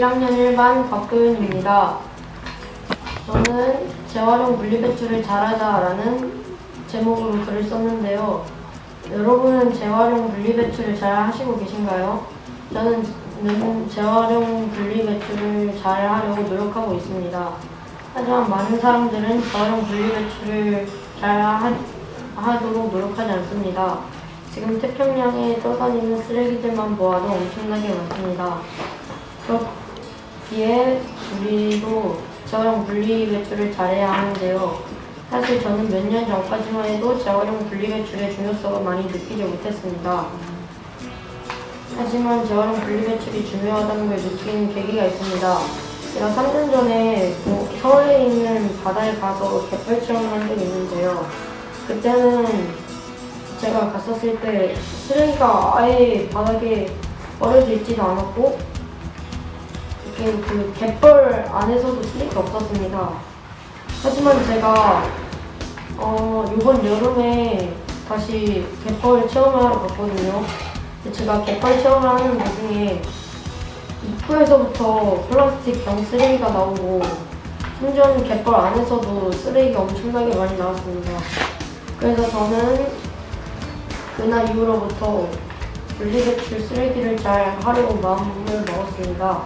1학년 1반 곽도윤입니다. 저는 재활용 분리배출을 잘하자라는 제목으로 글을 썼는데요. 여러분은 재활용 분리배출을 잘 하시고 계신가요? 저는 재활용 분리배출을 잘 하려고 노력하고 있습니다. 하지만 많은 사람들은 재활용 분리배출을 잘 하도록 노력하지 않습니다. 지금 태평양에 떠다니는 쓰레기들만 보아도 엄청나게 많습니다. 그렇기에 우리도 재활용 분리배출을 잘해야 하는데요. 사실 저는 몇 년 전까지만 해도 재활용 분리배출의 중요성을 많이 느끼지 못했습니다. 하지만 재활용 분리배출이 중요하다는 걸 느낀 계기가 있습니다. 제가 3년 전에 서울에 있는 바다에 가서 갯벌 체험을 한 적이 있는데요. 그때는 제가 갔었을 때 쓰레기가 아예 바닥에 버려져 있지도 않았고 이렇게 그 갯벌 안에서도 쓰레기가 없었습니다. 하지만 제가 이번 여름에 다시 갯벌 체험을 하러 갔거든요. 제가 갯벌 체험을 하는 도중에 입구에서부터 플라스틱 병 쓰레기가 나오고 심지어는 갯벌 안에서도 쓰레기가 엄청나게 많이 나왔습니다. 그래서 저는 그날 이후로부터 분리배출 쓰레기를 잘 하려고 마음을 먹었습니다.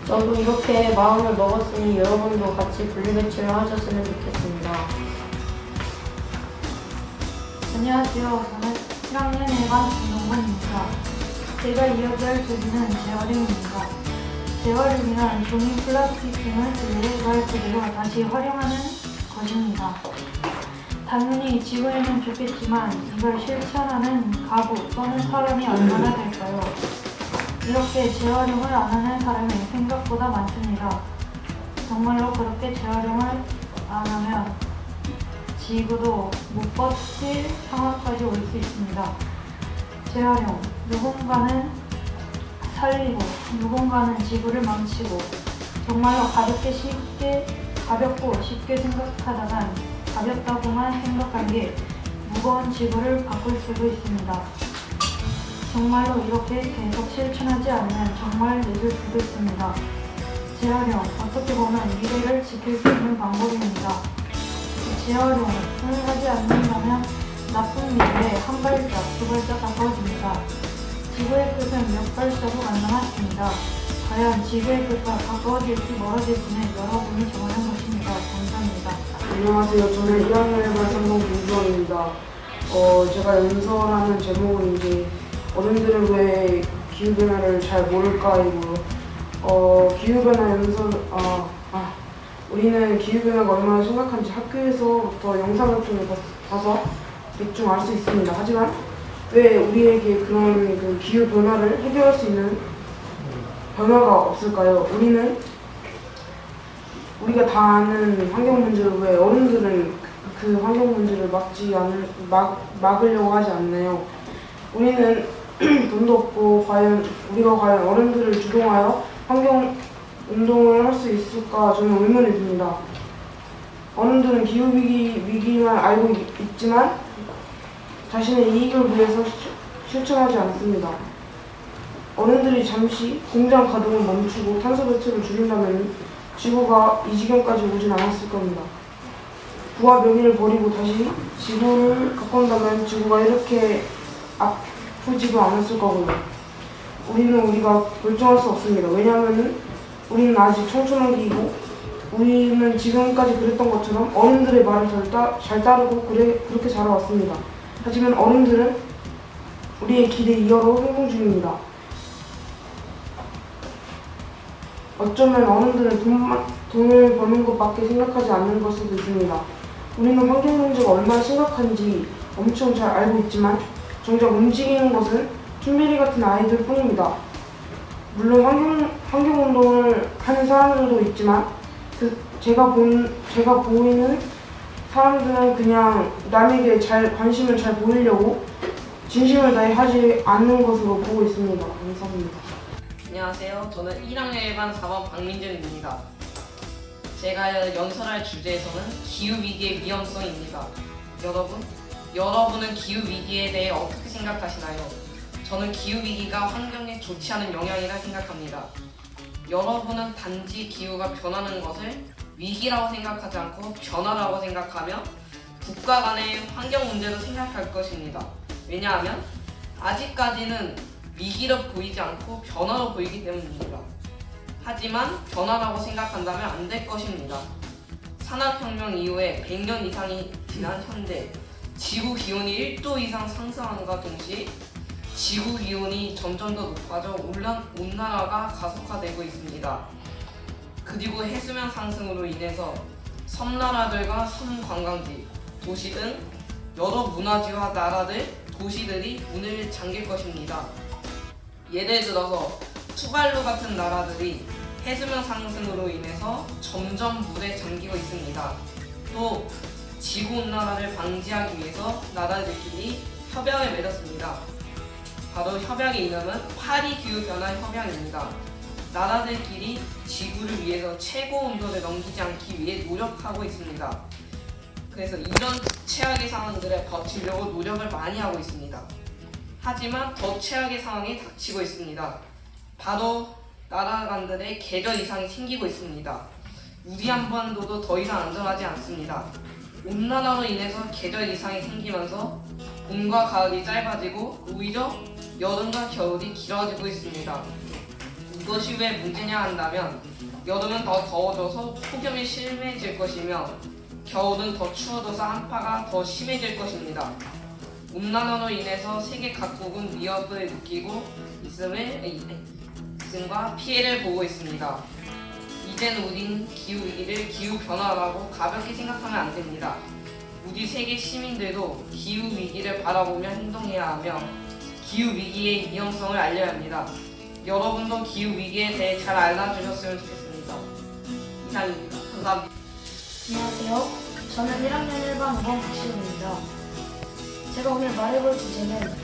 저도 이렇게 마음을 먹었으니 여러분도 같이 분리배출을 하셨으면 좋겠습니다. 안녕하세요. 저는 1학년 1반 김동건입니다. 제가 이야기할 주제는 재활용입니다. 재활용이란 종이, 플라스틱 등을 재활 그대로 다시 활용하는 것입니다. 당연히 지구에는 좋겠지만 이걸 실천하는 가구 또는 사람이 얼마나 될까요? 이렇게 재활용을 안 하는 사람이 생각보다 많습니다. 정말로 그렇게 재활용을 안 하면 지구도 못 버틸 상황까지 올 수 있습니다. 재활용, 누군가는 살리고 누군가는 지구를 망치고 정말로 가볍고 쉽게 생각하다간 가볍다고만 생각한 게 무거운 지구를 바꿀 수도 있습니다. 정말로 이렇게 계속 실천하지 않으면 정말 늦을 수도 있습니다. 재활용, 어떻게 보면 미래를 지킬 수 있는 방법입니다. 재활용을 하지 않는다면 나쁜 미래에 한 발짝, 두 발짝 가까워집니다. 지구의 끝은 몇 발자국 안 남았습니다. 과연 지구의 끝과 가까워질지 멀어질지는 여러분이 정하는 것입니다. 감사합니다. 안녕하세요. 저는 1학년 1반 상동 김주원입니다. 제가 연설하는 제목은 이제 어른들은 왜 기후변화를 잘 모를까이고요. 기후변화 연설, 우리는 기후변화가 얼마나 심각한지 학교에서부터 영상을 통해 봐서 대충 알 수 있습니다. 하지만 왜 우리에게 그런 그 기후변화를 해결할 수 있는 변화가 없을까요? 우리가 다 아는 환경 문제를 왜 어른들은 그 환경 문제를 막으려고 하지 않나요? 우리는 돈도 없고 우리가 과연 어른들을 주동하여 환경 운동을 할 수 있을까 저는 의문이 듭니다. 어른들은 기후 위기만 알고 있지만 자신의 이익을 위해서 실천하지 않습니다. 어른들이 잠시 공장 가동을 멈추고 탄소 배출을 줄인다면 지구가 이 지경까지 오진 않았을 겁니다. 부와 명예를 버리고 다시 지구를 가꾼다면 지구가 이렇게 아프지도 않았을 거고요. 우리가 결정할 수 없습니다. 왜냐하면 우리는 아직 청소년기이고 우리는 지금까지 그랬던 것처럼 어른들의 말을 잘 따르고 그렇게 자라왔습니다. 하지만 어른들은 우리의 기대 이하로 행동 중입니다. 어쩌면 어른들은 돈을 버는 것밖에 생각하지 않는 걸 수도 있습니다. 우리는 환경 문제가 얼마나 심각한지 엄청 잘 알고 있지만 정작 움직이는 것은 춘베리 같은 아이들 뿐입니다. 물론 환경 운동을 하는 사람들도 있지만 제가 보이는 사람들은 그냥 남에게 관심을 잘 보이려고 진심을 다해 하지 않는 것으로 보고 있습니다. 감사합니다. 안녕하세요. 저는 1학년 1반 4번 박민준입니다. 제가 연설할 주제에서는 기후위기의 위험성입니다. 여러분은 기후위기에 대해 어떻게 생각하시나요? 저는 기후위기가 환경에 좋지 않은 영향이라 생각합니다. 여러분은 단지 기후가 변하는 것을 위기라고 생각하지 않고 변화라고 생각하며 국가 간의 환경 문제도 생각할 것입니다. 왜냐하면 아직까지는 위기로 보이지 않고 변화로 보이기 때문입니다. 하지만 변화라고 생각한다면 안 될 것입니다. 산업혁명 이후에 100년 이상이 지난 현대, 지구 기온이 1도 이상 상승함과 동시에 지구 기온이 점점 더 높아져 온난화가 가속화되고 있습니다. 그리고 해수면 상승으로 인해서 섬나라들과 섬관광지, 도시 등 여러 문화지와 나라들, 도시들이 문을 잠길 것입니다. 예를 들어서 투발루 같은 나라들이 해수면 상승으로 인해서 점점 물에 잠기고 있습니다. 또 지구온난화를 방지하기 위해서 나라들끼리 협약을 맺었습니다. 바로 협약의 이름은 파리 기후변화 협약입니다. 나라들끼리 지구를 위해서 최고 온도를 넘기지 않기 위해 노력하고 있습니다. 그래서 이런 최악의 상황들을 버티려고 노력을 많이 하고 있습니다. 하지만 더 최악의 상황이 닥치고 있습니다. 바로 나라 간들의 계절 이상이 생기고 있습니다. 우리 한반도도 더 이상 안전하지 않습니다. 온난화로 인해서 계절 이상이 생기면서 봄과 가을이 짧아지고 오히려 여름과 겨울이 길어지고 있습니다. 이것이 왜 문제냐 한다면 여름은 더 더워져서 폭염이 심해질 것이며 겨울은 더 추워져서 한파가 더 심해질 것입니다. 온난화로 인해서 세계 각국은 위협을 느끼고 있음과 피해를 보고 있습니다. 이젠 우린 기후위기를 기후변화라고 가볍게 생각하면 안 됩니다. 우리 세계 시민들도 기후위기를 바라보며 행동해야 하며 기후위기의 위험성을 알려야 합니다. 여러분도 기후위기에 대해 잘 알아주셨으면 좋겠습니다. 이상입니다. 감사합니다. 안녕하세요. 저는 1학년 1반 5번 박시훈입니다. 제가 오늘 말해볼 주제는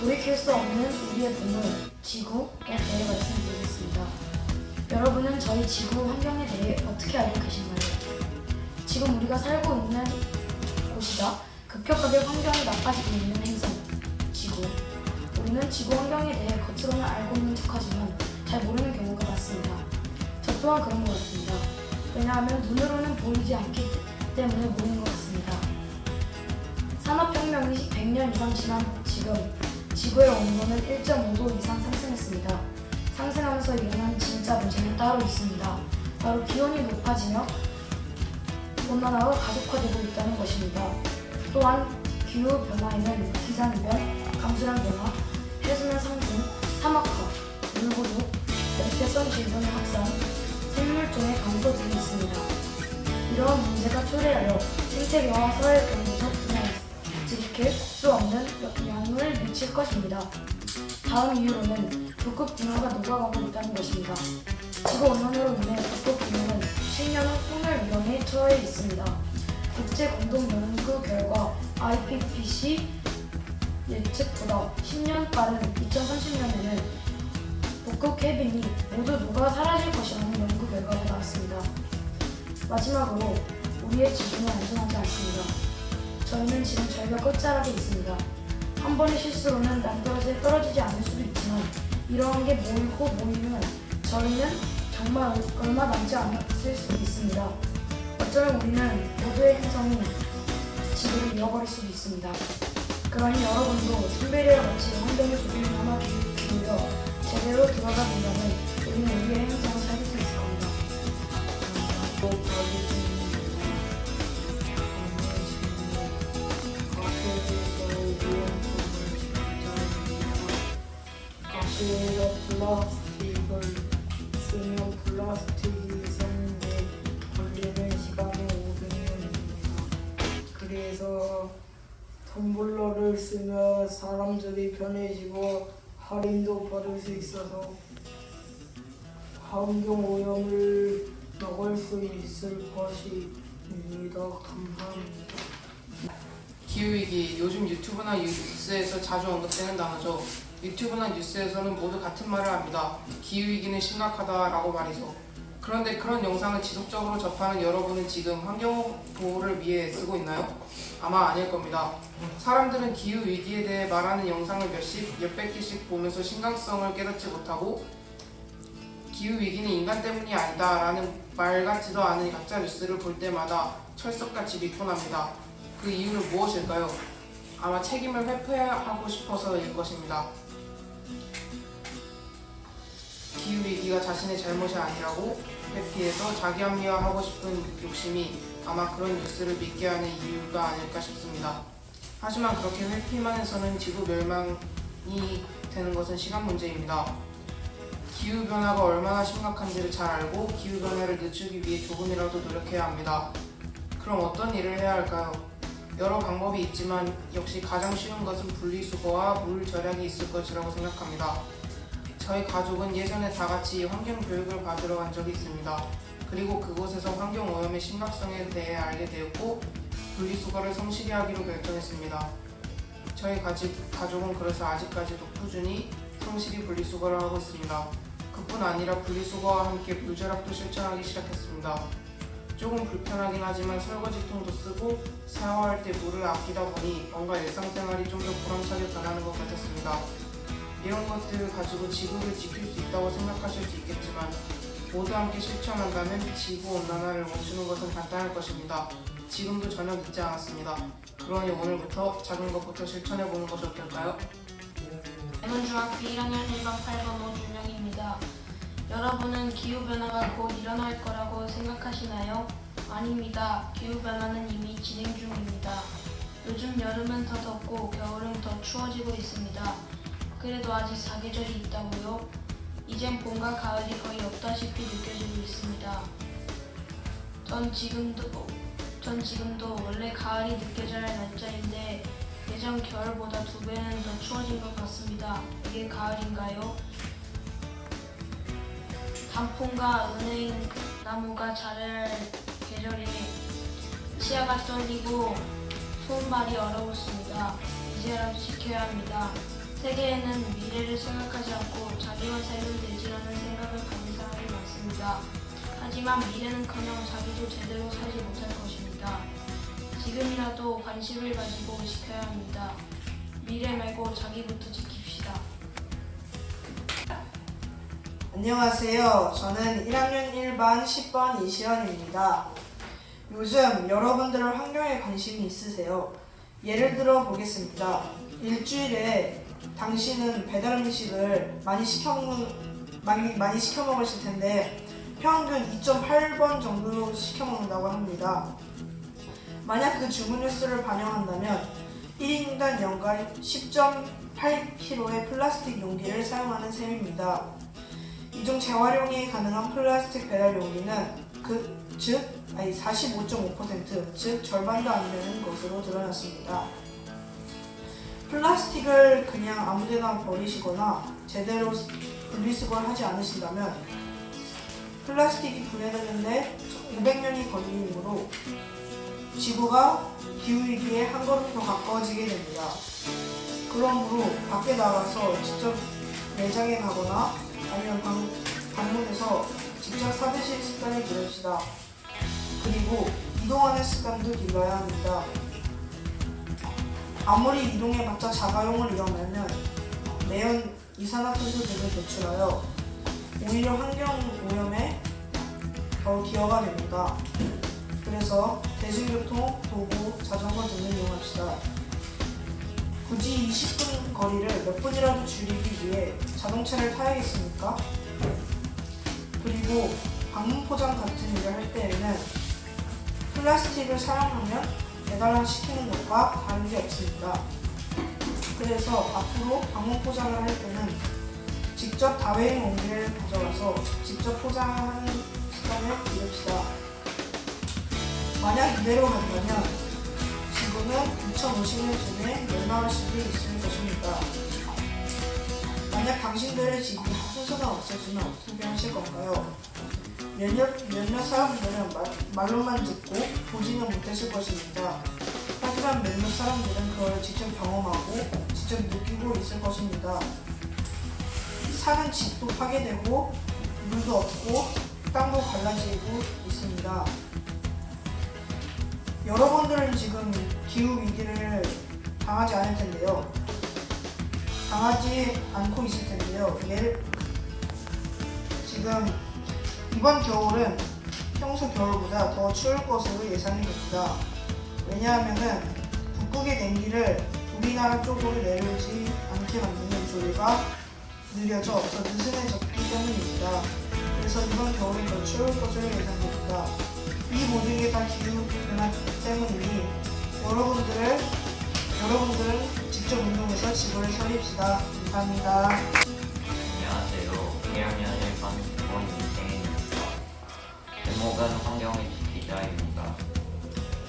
돌이킬 수 없는 우리의 보물, 지구에 대해 말씀드리겠습니다. 여러분은 저희 지구 환경에 대해 어떻게 알고 계신가요? 지금 우리가 살고 있는 곳이다 급격하게 환경이 나빠지고 있는 행성, 지구. 우리는 지구 환경에 대해 겉으로는 알고 있는 척하지만 잘 모르는 경우가 많습니다. 저 또한 그런 것 같습니다. 왜냐하면 눈으로는 보이지 않기 때문에 모르는 것 같습니다. 산업혁명이 100년 이상 지난 지금 지구의 온도는 1.5도 이상 상승했습니다. 상승하면서 일어난 진짜 문제는 따로 있습니다. 바로 기온이 높아지며 온난화가 가속화되고 있다는 것입니다. 또한 기후변화에는 기상이변, 강수량 변화, 해수면 상승, 사막화, 물부족, 열대성 질병의 확산, 생물종의 감소 등이 있습니다. 이러한 문제가 초래하여 생태계와 사회 경제적 분야에 지킬 수 없는 영향을 미칠 것입니다. 다음 이유로는 북극 빙하가 녹아가고 있다는 것입니다. 지구온난화로 인해 북극 빙하는 10년 후 소멸 위험에 처해 있습니다. 국제 공동 연구 결과 IPCC 예측보다 10년 빠른 2030년에는 북극 해빙이 모두 녹아 사라질 것이라는 연구 결과가 나왔습니다. 마지막으로 우리의 지구는 안전하지 않습니다. 저희는 지금 절벽 끝자락에 있습니다. 한 번의 실수로는 남들한테 떨어지지 않을 수도 있지만 이러한 게 모이면 저희는 정말 얼마 남지 않았을 수도 있습니다. 어쩌면 우리는 모두의 행성인 지구를 잃어버릴 수도 있습니다. 그러니 여러분도 신베리와 같이 환경의 조기를 하나 기울여 제대로 들어가 본다면 우리는 우리의 행성을 살릴 수 있을 겁니다. 가스에서 플라스틱을 쓰면 플라스틱이 생성돼 걸리는 시간이 500년입니다. 그래서 텀블러를 쓰면 사람들이 편해지고 할인도 받을 수 있어서 환경오염을 막을 수 있을 것입니다. 감사합니다. 기후위기, 요즘 유튜브나 뉴스에서 자주 언급되는 단어죠. 유튜브나 뉴스에서는 모두 같은 말을 합니다. 기후위기는 심각하다라고 말이죠. 그런데 그런 영상을 지속적으로 접하는 여러분은 지금 환경보호를 위해 쓰고 있나요? 아마 아닐 겁니다. 사람들은 기후위기에 대해 말하는 영상을 몇백 개씩 보면서 심각성을 깨닫지 못하고 기후위기는 인간 때문이 아니다 라는 말 같지도 않은 가짜 뉴스를 볼 때마다 철석같이 믿곤 합니다. 그 이유는 무엇일까요? 아마 책임을 회피하고 싶어서일 것입니다. 기후위기가 자신의 잘못이 아니라고 회피해서 자기 합리화하고 싶은 욕심이 아마 그런 뉴스를 믿게 하는 이유가 아닐까 싶습니다. 하지만 그렇게 회피만 해서는 지구 멸망이 되는 것은 시간 문제입니다. 기후변화가 얼마나 심각한지를 잘 알고 기후변화를 늦추기 위해 조금이라도 노력해야 합니다. 그럼 어떤 일을 해야 할까요? 여러 방법이 있지만 역시 가장 쉬운 것은 분리수거와 물 절약이 있을 것이라고 생각합니다. 저희 가족은 예전에 다 같이 환경교육을 받으러 간 적이 있습니다. 그리고 그곳에서 환경오염의 심각성에 대해 알게 되었고 분리수거를 성실히 하기로 결정했습니다. 저희 가족은 그래서 아직까지도 꾸준히 성실히 분리수거를 하고 있습니다. 그뿐 아니라 분리수거와 함께 물절약도 실천하기 시작했습니다. 조금 불편하긴 하지만 설거지통도 쓰고 샤워할 때 물을 아끼다 보니 뭔가 일상생활이 좀 더 보람차게 변하는 것 같았습니다. 이런 것들을 가지고 지구를 지킬 수 있다고 생각하실 수 있겠지만 모두 함께 실천한다면 지구온난화를 멈추는 것은 간단할 것입니다. 지금도 전혀 늦지 않았습니다. 그러니 오늘부터 작은 것부터 실천해보는 것이 어떨까요? 대문중학교 1학년 1반 8번 오준영입니다. 여러분은 기후변화가 곧 일어날 거라고 생각하시나요? 아닙니다. 기후변화는 이미 진행 중입니다. 요즘 여름은 더 덥고 겨울은 더 추워지고 있습니다. 그래도 아직 사계절이 있다고요? 이젠 봄과 가을이 거의 없다시피 느껴지고 있습니다. 전 지금도 원래 가을이 느껴져야 할 날짜인데 예전 겨울보다 2배는 더 추워진 것 같습니다. 이게 가을인가요? 단풍과 은행나무가 자랄 계절에 치아가 떨리고 손발이 얼어붙습니다. 이제라도 지켜야 합니다. 세계에는 미래를 생각하지 않고 자기만 살면 되지라는 생각을 가진 사람이 많습니다. 하지만 미래는커녕 자기도 제대로 살지 못할 것입니다. 지금이라도 관심을 가지고 지켜야 합니다. 미래 말고 자기부터 지킵시다. 안녕하세요. 저는 1학년 1반 10번 이시연입니다. 요즘 여러분들은 환경에 관심이 있으세요? 예를 들어 보겠습니다. 일주일에 당신은 배달 음식을 많이 시켜 먹으실 텐데 평균 2.8번 정도 시켜 먹는다고 합니다. 만약 그 주문 횟수를 반영한다면 1인당 연간 10.8kg의 플라스틱 용기를 사용하는 셈입니다. 이중 재활용이 가능한 플라스틱 배달 용기는 45.5%, 즉 절반도 안 되는 것으로 드러났습니다. 플라스틱을 그냥 아무데나 버리시거나 제대로 분리수거를 하지 않으신다면 플라스틱이 분해되는데 500년이 걸리므로 지구가 기후위기에 한 걸음 더 가까워지게 됩니다. 그러므로 밖에 나가서 직접 매장에 가거나 아니면 방문해서 직접 사드실 습관을 기릅시다. 그리고 이동하는 습관도 길러야 합니다. 아무리 이동해봤자 자가용을 이용하면 매연 이산화탄소 등을 배출하여 오히려 환경오염에 더 기여가 됩니다. 그래서 대중교통, 도보, 자전거 등을 이용합시다. 굳이 20분 거리를 몇 분이라도 줄이기 위해 자동차를 타야겠습니까? 그리고 방문 포장 같은 일을 할 때에는 플라스틱을 사용하면 배달시키는 것과 다른 게 없습니다. 그래서 앞으로 방문 포장을 할 때는 직접 다회용 용기를 가져가서 직접 포장하는 습관을 기릅시다. 만약 이대로 간다면 지구는 2050년쯤에 멸망할 수도 있을 것입니다. 만약 당신들의 집이 순서가 없어지면 어떻게 하실 건가요? 몇몇 사람들은 말로만 듣고 보지는 못했을 것입니다. 하지만 몇몇 사람들은 그걸 직접 경험하고 직접 느끼고 있을 것입니다. 사는 집도 파괴되고 물도 없고 땅도 갈라지고 있습니다. 여러분들은 지금 기후위기를 당하지 않을 텐데요. 당하지 않고 있을 텐데요. 지금 이번 겨울은 평소 겨울보다 더 추울 것으로 예상이 됩니다. 왜냐하면은 북극의 냉기를 우리나라 쪽으로 내려오지 않게 만드는 조류가 느려져 더 느슨해졌기 때문입니다. 그래서 이번 겨울은 더 추울 것으로 예상됩니다. 이 모든 게 다 기후변화 때문이니 여러분들은 직접 운동해서 지구를 살립시다. 감사합니다. 안녕하세요. 1학년 1반 김원인생입니다. 제목은 환경을 지키자입니다.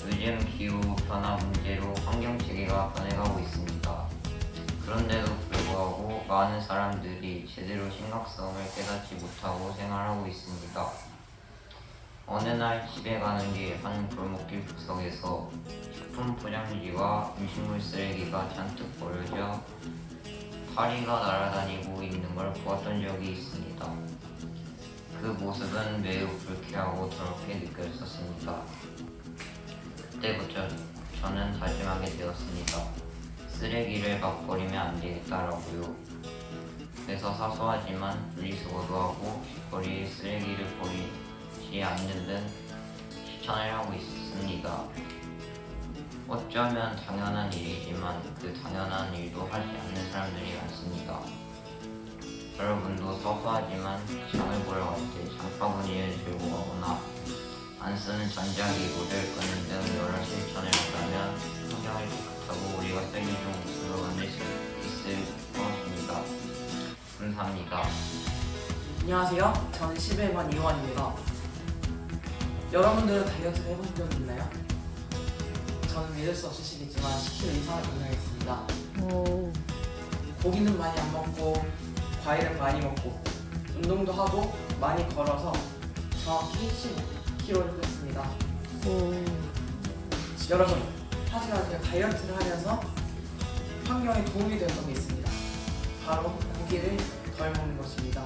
요즘 기후변화 문제로 환경체계가 변해가고 있습니다. 그런데도 불구하고 많은 사람들이 제대로 심각성을 깨닫지 못하고 생활하고 있습니다. 어느 날 집에 가는 길 한 골목길 구석에서 식품 포장지와 음식물 쓰레기가 잔뜩 버려져 파리가 날아다니고 있는 걸 보았던 적이 있습니다. 그 모습은 매우 불쾌하고 더럽게 느껴졌습니다. 그때부터 저는 다짐하게 되었습니다. 쓰레기를 막 버리면 안 되겠다라고요. 그래서 사소하지만 분리수거도 하고 거리에 쓰레기를 버리지 않는 등 실천을 하고 있습니다. 어쩌면 당연한 일이지만 그 당연한 일도 하지 않는 사람들이 많습니다. 여러분도 사소하지만 장을 보러 갈 때 장바구니를 들고 가거나 안 쓰는 전자기구를 끄는 등 여러 실천을 한다면 환경을 깨끗하고 우리가 살기 좋은 곳으로 만들 수 있을 것입니다. 감사합니다. 안녕하세요. 저는 11번 이호환입니다. 여러분들은 다이어트를 해보신 적 있나요? 저는 믿을 수 없으시겠지만 10kg 이상을 감량했습니다. 고기는 많이 안 먹고 과일은 많이 먹고 운동도 하고 많이 걸어서 정확히 10kg를 뺐습니다. 여러분, 하지만 제가 다이어트를 하면서 환경에 도움이 되었던 게 있습니다. 바로 고기를 덜 먹는 것입니다.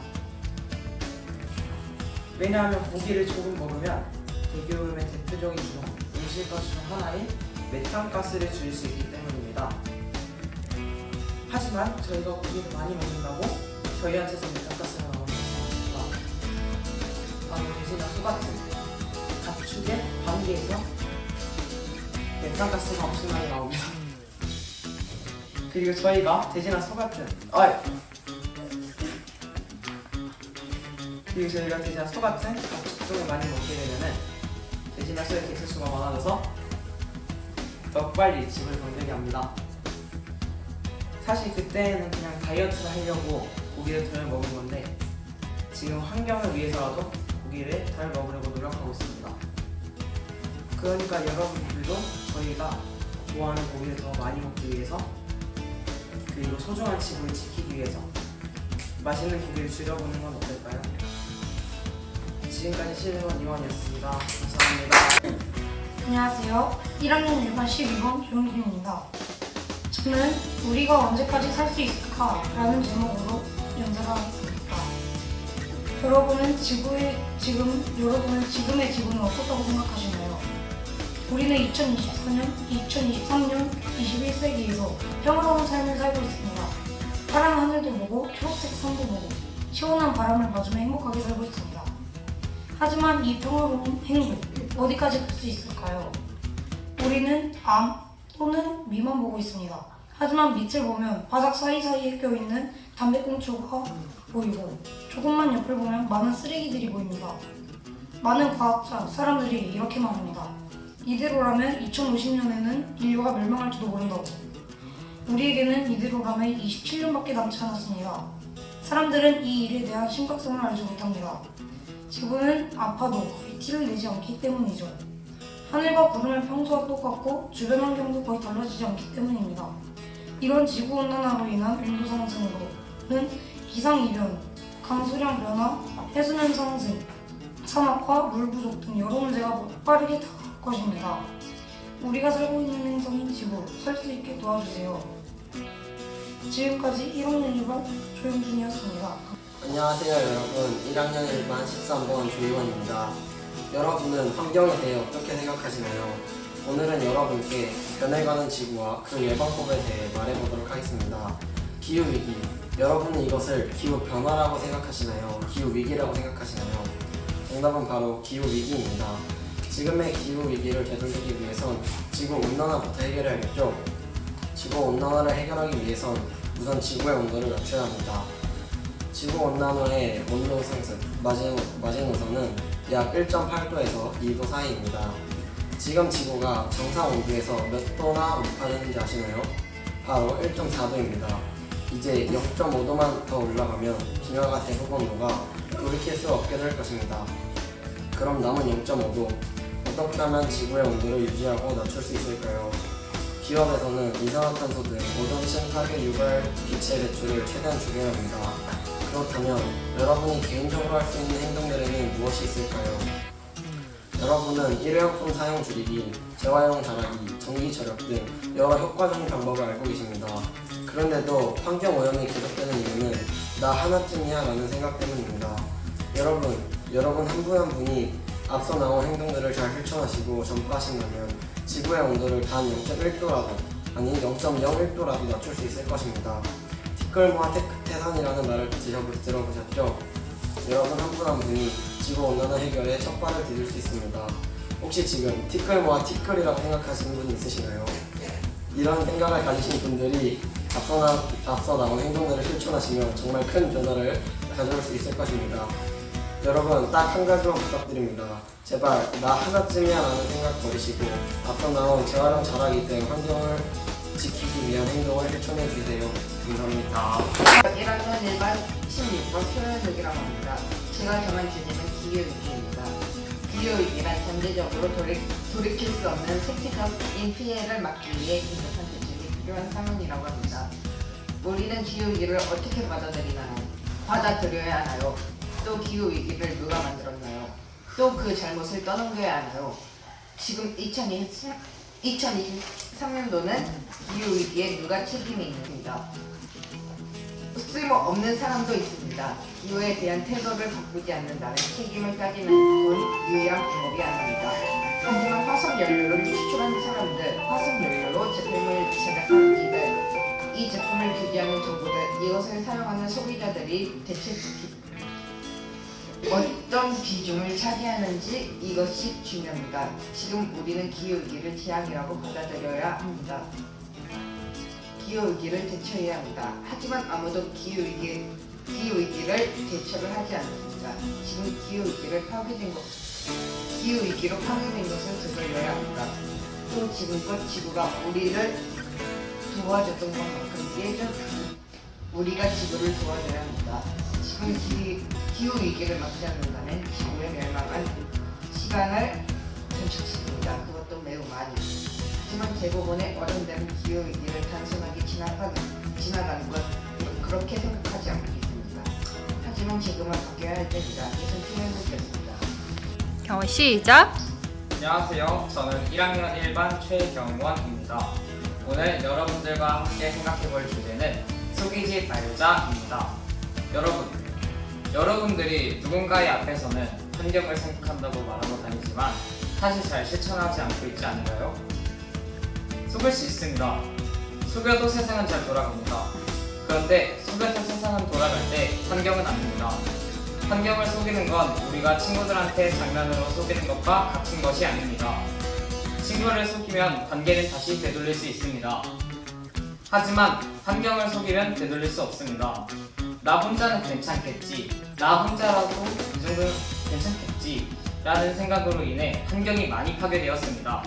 왜냐하면 고기를 조금 먹으면 대기오염의 대표적인 온실가스 중 하나인 메탄가스를 줄일 수 있기 때문입니다. 하지만 저희가 고기를 많이 먹는다고 저희한테서 메탄가스가 나오는 것은 아닙니다. 바로 돼지나 소 같은 가축의 관계에서 메탄가스가 엄청나게 나옵니다. 그리고 저희가 돼지나 소 같은 가축종을 많이 먹게 되면은 돼지나 소의 개체수가 많아져서 더 빨리 집을 병들게 합니다. 사실 그때는 그냥 다이어트를 하려고 고기를 덜 먹은 건데 지금 환경을 위해서라도 고기를 덜 먹으려고 노력하고 있습니다. 그러니까 여러분들도 저희가 좋아하는 고기를 더 많이 먹기 위해서 그리고 소중한 지구를 지키기 위해서 맛있는 고기를 줄여보는 건 어떨까요? 지금까지 11번 이원이었습니다. 감사합니다. 안녕하세요. 1학년 1반 12번 조용진입니다. 저는 우리가 언제까지 살 수 있을까? 라는 제목으로 연설을 하겠습니다. 여러분은 지금의 지구는 어떻다고 생각하시나요? 우리는 2024년, 2023년, 21세기에서 평화로운 삶을 살고 있습니다. 파란 하늘도 보고 초록색 산도 보고 시원한 바람을 맞으며 행복하게 살고 있습니다. 하지만 이 평화로운 행복, 어디까지 갈 수 있을까요? 우리는 암 또는 미만 보고 있습니다. 하지만 밑을 보면 바닥 사이사이에 껴있는 담배꽁초가 보이고 조금만 옆을 보면 많은 쓰레기들이 보입니다. 많은 과학자, 사람들이 이렇게 말합니다. 이대로라면 2050년에는 인류가 멸망할지도 모른다고. 우리에게는 이대로라면 27년밖에 남지 않았습니다. 사람들은 이 일에 대한 심각성을 알지 못합니다. 지구는 아파도 거의 티를 내지 않기 때문이죠. 하늘과 구름은 평소와 똑같고 주변 환경도 거의 달라지지 않기 때문입니다. 이런 지구온난화로 인한 온도 상승으로는 기상이변, 강수량 변화, 해수면 상승, 산업화, 물 부족 등 여러 문제가 빠르게 다가올 것입니다. 우리가 살고 있는 행성인 지구, 살 수 있게 도와주세요. 지금까지 1학년 1반 조영준이었습니다. 안녕하세요 여러분. 1학년 1반 13번 조희원입니다. 여러분은 환경에 대해 어떻게 생각하시나요? 오늘은 여러분께 변해가는 지구와 그 예방법에 대해 말해보도록 하겠습니다. 기후위기, 여러분은 이것을 기후 변화라고 생각하시나요? 기후 위기라고 생각하시나요? 정답은 바로 기후 위기입니다. 지금의 기후 위기를 되돌리기 위해선 지구 온난화부터 해결해야겠죠. 지구 온난화를 해결하기 위해선 우선 지구의 온도를 낮춰야 합니다. 지구 온난화의 온도 상승 마지노선은 약 1.8도에서 2도 사이입니다. 지금 지구가 정상 온도에서 몇 도나 높아졌는지 아시나요? 바로 1.4도입니다. 이제 0.5도만 더 올라가면 빙하가 대북 온도가 돌이킬 수 없게 될 것입니다. 그럼 남은 0.5도 어떻게 하면 지구의 온도를 유지하고 낮출 수 있을까요? 기업에서는 이산화탄소 등 오존층 파괴 유발 기체 배출을 최대한 줄여야 합니다. 그렇다면 여러분이 개인적으로 할 수 있는 행동들에는 무엇이 있을까요? 여러분은 일회용품 사용 줄이기, 재활용 잘하기, 전기 절약 등 여러 효과적인 방법을 알고 계십니다. 그런데도 환경 오염이 계속되는 이유는 나 하나쯤이야 라는 생각 때문입니다. 여러분 한 분 한 분이 앞서 나온 행동들을 잘 실천하시고 전파하신다면 지구의 온도를 단 0.1도라도 아니 0.01도라도 낮출 수 있을 것입니다. 티끌모아 태산이라는 말을 들어보셨죠? 여러분 한 분 한 분이 지구 온난화 해결에 첫 발을 디딜 수 있습니다. 혹시 지금 티끌모아 티끌이라고 생각하시는 분 있으신가요? 이런 생각을 가지신 분들이 앞서 나온 행동들을 실천하시면 정말 큰 변화를 가져올 수 있을 것입니다. 여러분 딱 한 가지만 부탁드립니다. 제발 나 하나쯤이야 라는 생각 버리시고 앞서 나온 재활용 잘하기 등 환경을 지키기 위한 행동을 실천해 주세요. 감사합니다. 1학년 일반 16번 표현력이라고 합니다. 제가 정한 주제는 기후위기입니다. 기후위기란 잠재적으로 돌이킬 수 없는 생태적인 피해를 막기 위해 긴급한 대책이 필요한 상황이라고 합니다. 우리는 기후위기를 어떻게 받아들여야 하나요? 또 기후위기를 누가 만들었나요? 또 그 잘못을 떠넘겨야 하나요? 지금 2023년도는 기후위기에 누가 책임이 있습니다. 쓸모없는 사람도 있습니다. 기후에 대한 태도를 바꾸지 않는다면 책임을 따지는 건 유일한 방법이 아닙니다. 하지만 화석연료를 추출하는 사람들, 화석연료로 제품을 제작하는 이들, 이 제품을 규제하는 정부들, 이것을 사용하는 소비자들이 대체 어떤 비중을 차지하는지 이것이 중요합니다. 지금 우리는 기후위기를 재앙이라고 받아들여야 합니다. 기후위기를 대처해야 합니다. 하지만 아무도 기후위기를 대처를 하지 않습니다. 지금 기후위기로 파괴된 것을 되돌려야 합니다. 또 지금껏 지구가 우리를 도와줬던 것만큼 예전 우리가 지구를 도와줘야 합니다. 지금 기후위기를 막지 않는다면 지구의 멸망한 시간을 단축시킵니다. 그것도 매우 많이. 하지만 대부분의 어른들은 기후위기를 단순하게 지나가는 것 그렇게 생각하지 않고 있습니다. 하지만 지금은 바뀌어야 할 때입니다. 이상 표현이었습니다. 시작! 안녕하세요. 저는 1학년 1반 최경원입니다. 오늘 여러분들과 함께 생각해볼 주제는 속이지 말자입니다. 여러분들이 누군가의 앞에서는 환경을 생각한다고 말하고 다니지만 사실 잘 실천하지 않고 있지 않은가요? 속을 수 있습니다. 속여도 세상은 잘 돌아갑니다. 그런데 속여서 세상은 돌아갈 때 환경은 아닙니다. 환경을 속이는 건 우리가 친구들한테 장난으로 속이는 것과 같은 것이 아닙니다. 친구를 속이면 관계는 다시 되돌릴 수 있습니다. 하지만 환경을 속이면 되돌릴 수 없습니다. 나 혼자는 괜찮겠지, 나 혼자라도 이 정도는 괜찮겠지 라는 생각으로 인해 환경이 많이 파괴되었습니다.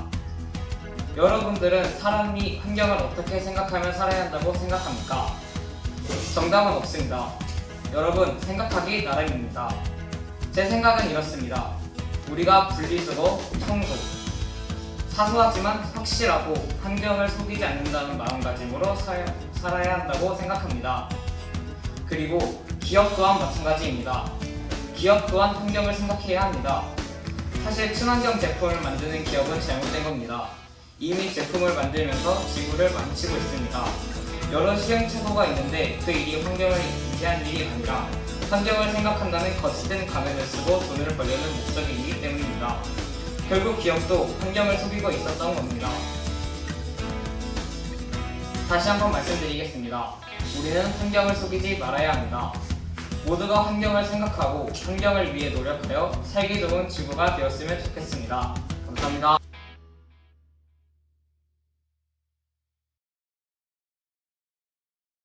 여러분들은 사람이 환경을 어떻게 생각하며 살아야 한다고 생각합니까? 정답은 없습니다. 여러분, 생각하기 나름입니다. 제 생각은 이렇습니다. 우리가 분리수거, 청소, 사소하지만 확실하고 환경을 속이지 않는다는 마음가짐으로 살아야 한다고 생각합니다. 그리고 기업 또한 마찬가지입니다. 기업 또한 환경을 생각해야 합니다. 사실 친환경 제품을 만드는 기업은 잘못된 겁니다. 이미 제품을 만들면서 지구를 망치고 있습니다. 여러 시행착오가 있는데 그 일이 환경을 위한 일이 아니라 환경을 생각한다는 거짓된 가면을 쓰고 돈을 벌려는 목적이기 때문입니다. 결국 기업도 환경을 속이고 있었던 겁니다. 다시 한번 말씀드리겠습니다. 우리는 환경을 속이지 말아야 합니다. 모두가 환경을 생각하고 환경을 위해 노력하여 살기 좋은 지구가 되었으면 좋겠습니다. 감사합니다.